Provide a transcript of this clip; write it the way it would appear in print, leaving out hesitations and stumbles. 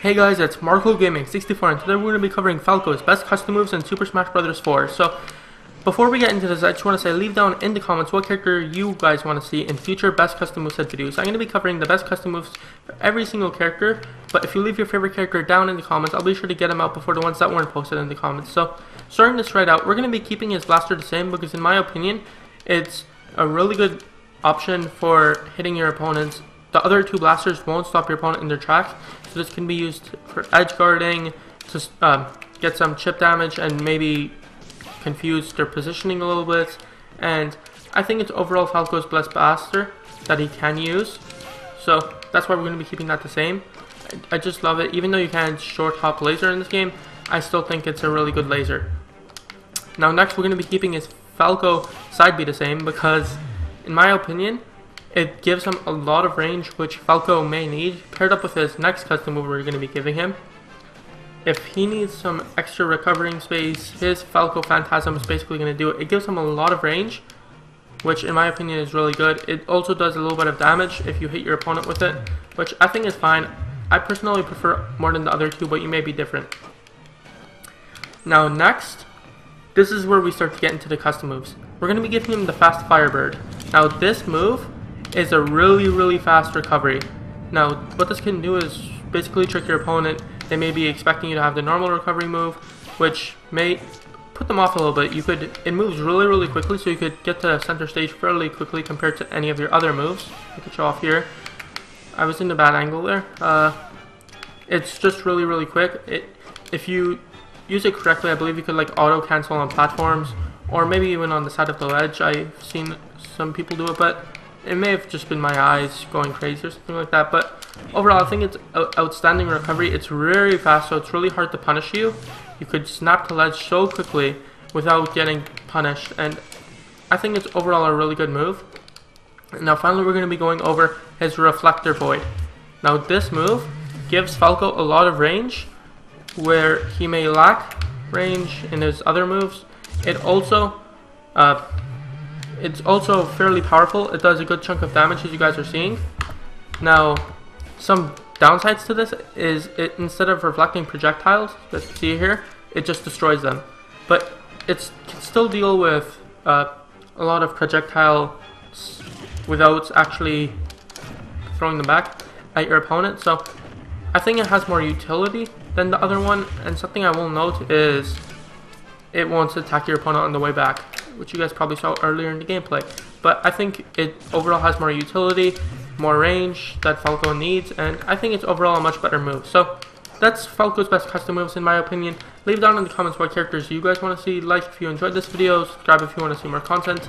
Hey guys, it's Marco Gaming 64 and today we're going to be covering Falco's best custom moves in Super Smash Bros. 4. So, before we get into this, I just want to say leave down in the comments what character you guys want to see in future best custom moveset videos. I'm going to be covering the best custom moves for every single character, but if you leave your favorite character down in the comments, I'll be sure to get them out before the ones that weren't posted in the comments. So, starting this right out, we're going to be keeping his blaster the same because in my opinion, it's a really good option for hitting your opponents. The other two blasters won't stop your opponent in their tracks, so this can be used for edge guarding, to get some chip damage and maybe confuse their positioning a little bit. And I think it's overall Falco's best blaster that he can use, so that's why we're going to be keeping that the same. I just love it. Even though you can't short hop laser in this game, I still think it's a really good laser. Now next we're going to be keeping his Falco side B the same because in my opinion it gives him a lot of range, which Falco may need, paired up with his next custom move we're going to be giving him. If he needs some extra recovering space, his Falco Phantasm is basically going to do it. It gives him a lot of range, which in my opinion is really good. It also does a little bit of damage if you hit your opponent with it, which I think is fine. I personally prefer more than the other two, but you may be different. Now next, this is where we start to get into the custom moves. We're going to be giving him the Fast Firebird. Now this move is a really fast recovery. Now what this can do is basically trick your opponent. They may be expecting you to have the normal recovery move, which may put them off a little bit. It moves really quickly, so you could get to center stage fairly quickly compared to any of your other moves. I could show off here. I was in a bad angle there. It's just really quick. If you use it correctly, I believe you could like auto cancel on platforms, or maybe even on the side of the ledge. I've seen some people do it, but it may have just been my eyes going crazy or something like that. But overall, I think it's outstanding recovery. It's very fast, so it's really hard to punish you. You could snap the ledge so quickly without getting punished, and I think it's overall a really good move. Now finally, we're going to be going over his Reflector Void. Now this move gives Falco a lot of range where he may lack range in his other moves. It's also fairly powerful. It does a good chunk of damage, as you guys are seeing. Now, some downsides to this is instead of reflecting projectiles that you see here, it just destroys them. But it can still deal with a lot of projectiles without actually throwing them back at your opponent. So I think it has more utility than the other one. And something I will note is it won't attack your opponent on the way back, which you guys probably saw earlier in the gameplay. But I think it overall has more utility, more range that Falco needs, and I think it's overall a much better move. So that's Falco's best custom moves in my opinion. Leave down in the comments what characters you guys want to see. Like if you enjoyed this video, subscribe if you want to see more content.